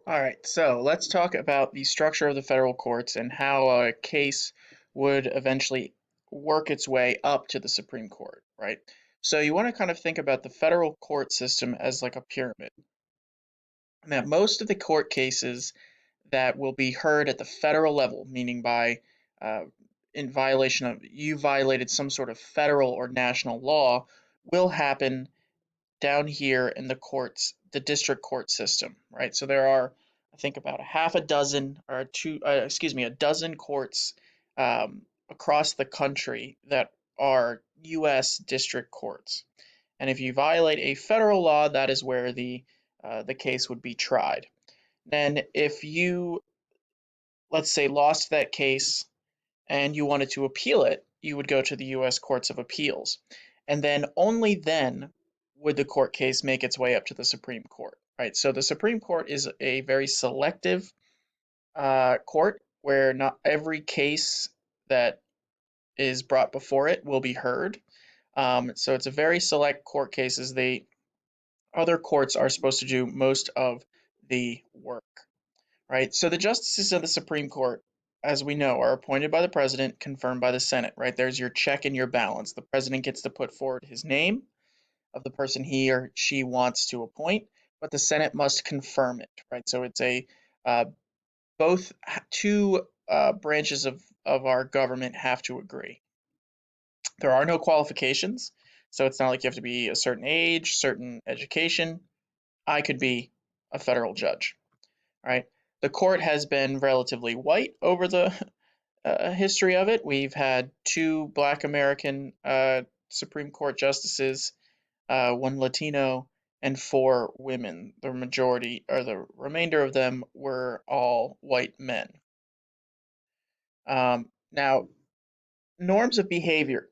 All right, so let's talk about the structure of the federal courts and how a case would eventually work its way up to the Supreme Court, right? So you want to kind of think about the federal court system as like a pyramid. Now, most of the court cases that will be heard at the federal level, meaning by uh, in violation of you violated some sort of federal or national law, will happen down here in the courts, the district court system, right? So there are, I think, about a half a dozen or a dozen courts across the country that are U.S. district courts. And if you violate a federal law, that is where the case would be tried. Then, if you, let's say, lost that case and you wanted to appeal it, you would go to the U.S. Courts of Appeals. And then only then would the court case make its way up to the Supreme Court, right? So the Supreme Court is a very selective court where not every case that is brought before it will be heard. So it's a very select court cases. The other courts are supposed to do most of the work, right? So the justices of the Supreme Court, as we know, are appointed by the president, confirmed by the Senate, right? There's your check and your balance. The president gets to put forward his name of the person he or she wants to appoint, but the Senate must confirm it, right? So it's a uh, both two branches of our government have to agree. There are no qualifications, so it's not like you have to be a certain age, certain education. I could be a federal judge, right? The court has been relatively white over the history of it. We've had two Black American Supreme Court justices, one Latino, and four women. The majority, or the remainder of them, were all white men. Now, norms of behavior.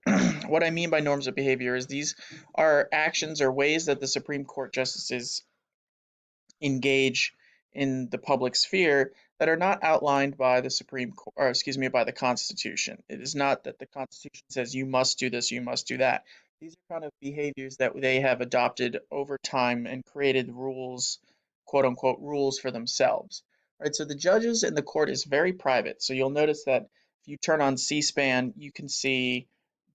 What I mean by norms of behavior is these are actions or ways that the Supreme Court justices engage in the public sphere that are not outlined by the Supreme Court, or excuse me, by the Constitution. It is not that the Constitution says you must do this, you must do that. These are kind of behaviors that they have adopted over time and created rules, quote unquote, rules for themselves. Right, so the judges in the court is very private. So you'll notice that if you turn on C-SPAN, you can see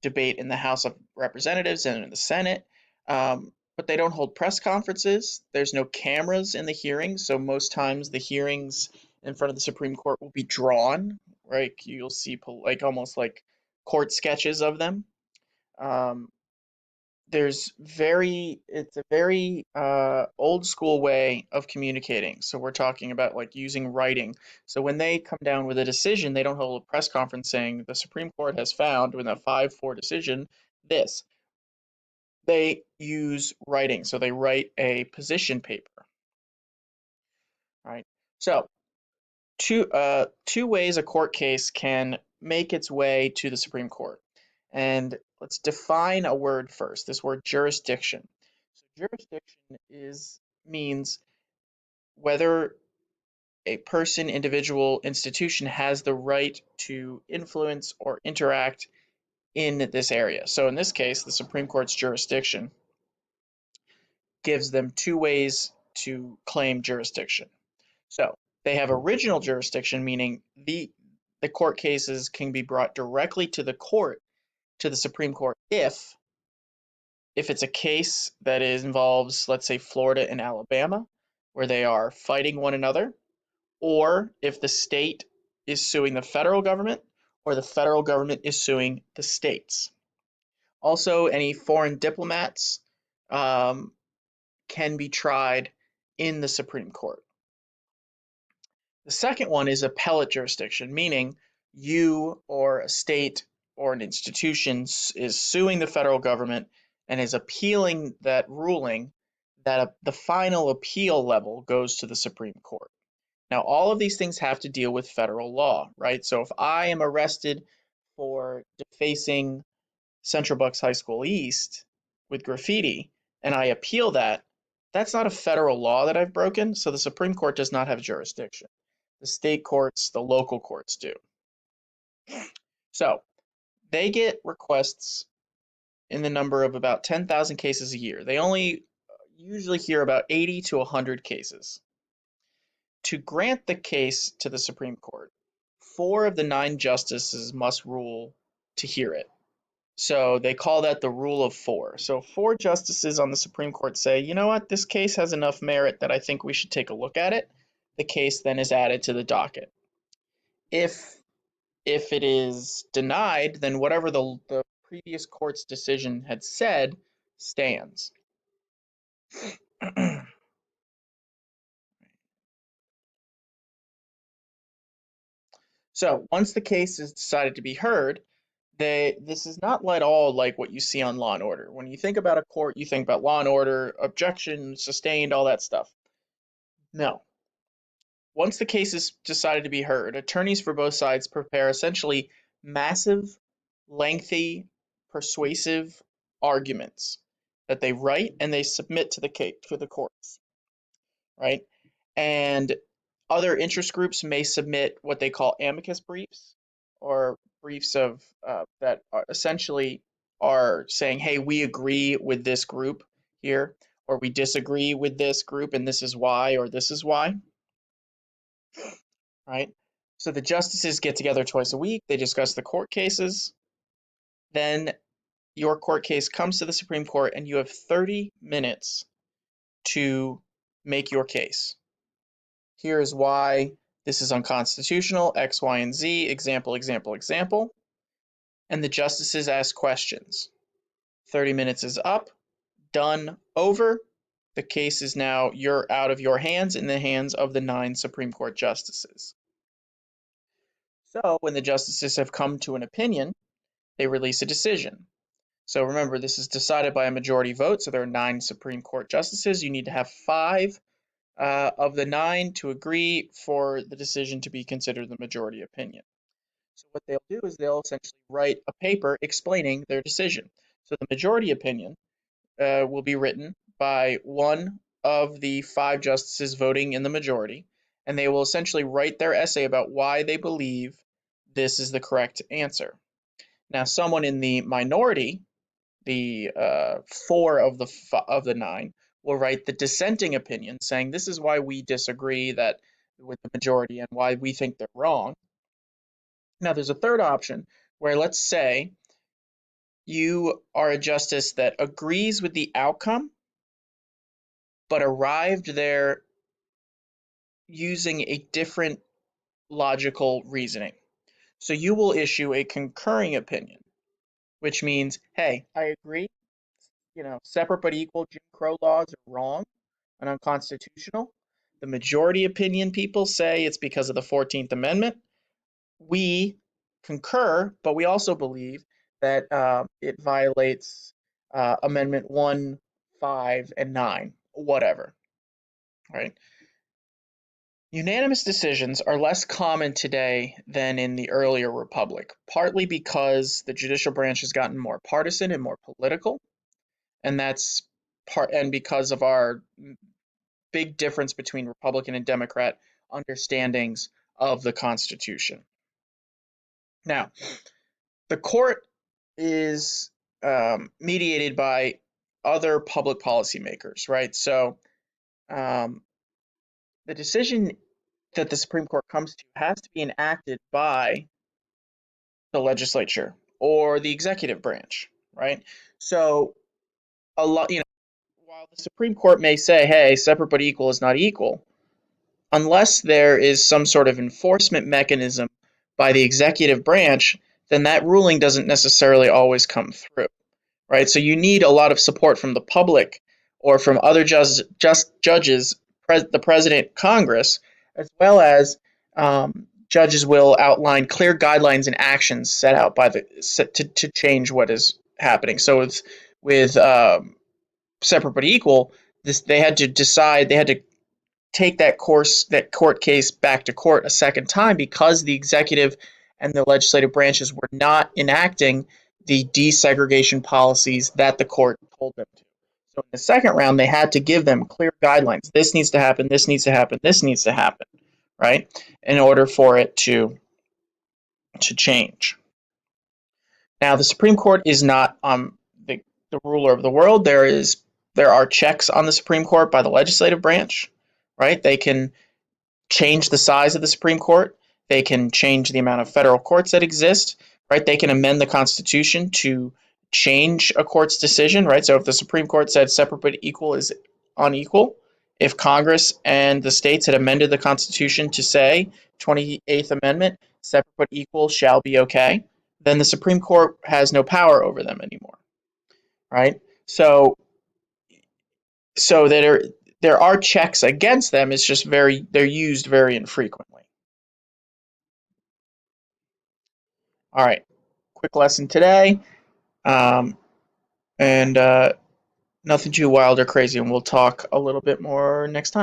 debate in the House of Representatives and in the Senate. But they don't hold press conferences. There's no cameras in the hearings, so most times the hearings in front of the Supreme Court will be drawn, right? You'll see like almost like court sketches of them. Um, it's a very old school way of communicating. So we're talking about like using writing. So when they come down with a decision, they don't hold a press conference saying the Supreme Court has found in a 5-4 decision this. They use writing. So they write a position paper, right? So two ways a court case can make its way to the Supreme Court. And let's define a word first. This word jurisdiction. So jurisdiction is means whether a person, individual, institution has the right to influence or interact in this area. So in this case, the Supreme Court's jurisdiction gives them two ways to claim jurisdiction. So they have original jurisdiction, meaning the court cases can be brought directly to the court, to the Supreme Court, if it's a case that involves, let's say, Florida and Alabama, where they are fighting one another, or if the state is suing the federal government, or the federal government is suing the states. Also, any foreign diplomats um, can be tried in the Supreme Court. The second one is appellate jurisdiction, meaning you or a state or an institution is suing the federal government and is appealing that ruling, that the final appeal level goes to the Supreme Court. Now, all of these things have to deal with federal law, right? So if I am arrested for defacing Central Bucks High School East with graffiti and I appeal that, that's not a federal law that I've broken, so the Supreme Court does not have jurisdiction. The state courts, the local courts do. So they get requests in the number of about 10,000 cases a year. They only usually hear about 80 to 100 cases. to grant the case to the Supreme Court, 4 of the 9 justices must rule to hear it. So they call that the rule of 4. So 4 justices on the Supreme Court say, you know what, this case has enough merit that I think we should take a look at it. The case then is added to the docket. If it is denied, then whatever the previous court's decision had said stands. So once the case is decided to be heard, this is not at all like what you see on Law and Order. When you think about a court, you think about Law and Order, objection, sustained, all that stuff. No. Once the case is decided to be heard, attorneys for both sides prepare essentially massive, lengthy, persuasive arguments that they write and they submit to the courts, right? And other interest groups may submit what they call amicus briefs, or briefs of that are essentially are saying, hey, we agree with this group here, or we disagree with this group, and this is why, or this is why, right? So the justices get together twice a week, they discuss the court cases, then your court case comes to the Supreme Court, and you have 30 minutes to make your case. Here is why this is unconstitutional, X, Y, and Z, example, example, example. And the justices ask questions. 30 minutes is up, done, over. The case is now you're out of your hands, in the hands of the 9 Supreme Court justices. So when the justices have come to an opinion, they release a decision. So remember, this is decided by a majority vote, so there are 9 Supreme Court justices. You need to have 5 of the 9 to agree for the decision to be considered the majority opinion. So what they'll do is they'll essentially write a paper explaining their decision. So the majority opinion will be written by one of the 5 justices voting in the majority, and they will essentially write their essay about why they believe this is the correct answer. Now, someone in the minority, the 4 of the 9, will write the dissenting opinion, saying this is why we disagree with the majority and why we think they're wrong. Now, there's a third option where, let's say you are a justice that agrees with the outcome, but arrived there using a different logical reasoning. So you will issue a concurring opinion, which means, hey, I agree, separate but equal Jim Crow laws are wrong and unconstitutional. The majority opinion people say it's because of the 14th Amendment. We concur, but we also believe that it violates Amendment 1, 5, and 9, whatever, right? Unanimous decisions are less common today than in the earlier republic, partly because the judicial branch has gotten more partisan and more political, and because of our big difference between Republican and Democrat understandings of the Constitution. Now, the court is mediated by other public policy makers, right? So the decision that the Supreme Court comes to has to be enacted by the legislature or the executive branch, right? So while the Supreme Court may say, hey, separate but equal is not equal, unless there is some sort of enforcement mechanism by the executive branch, then that ruling doesn't necessarily always come through, right? So you need a lot of support from the public or from other judges, the president, Congress, as well as judges will outline clear guidelines and actions set out by to change what is happening. So with separate but equal, they had to take that court case back to court a second time because the executive and the legislative branches were not enacting the desegregation policies that the court told them to. So in the second round, they had to give them clear guidelines. This needs to happen, this needs to happen, this needs to happen, right? In order for it to change. Now, the Supreme Court is not the ruler of the world. There are checks on the Supreme Court by the legislative branch, right? They can change the size of the Supreme Court. They can change the amount of federal courts that exist, right? They can amend the Constitution to change a court's decision, right? So if the Supreme Court said separate but equal is unequal, if Congress and the states had amended the Constitution to say 28th Amendment, separate but equal shall be okay, then the Supreme Court has no power over them anymore, right? So so there are checks against them. It's just they're used very infrequently. All right, quick lesson today, um, and nothing too wild or crazy, and we'll talk a little bit more next time.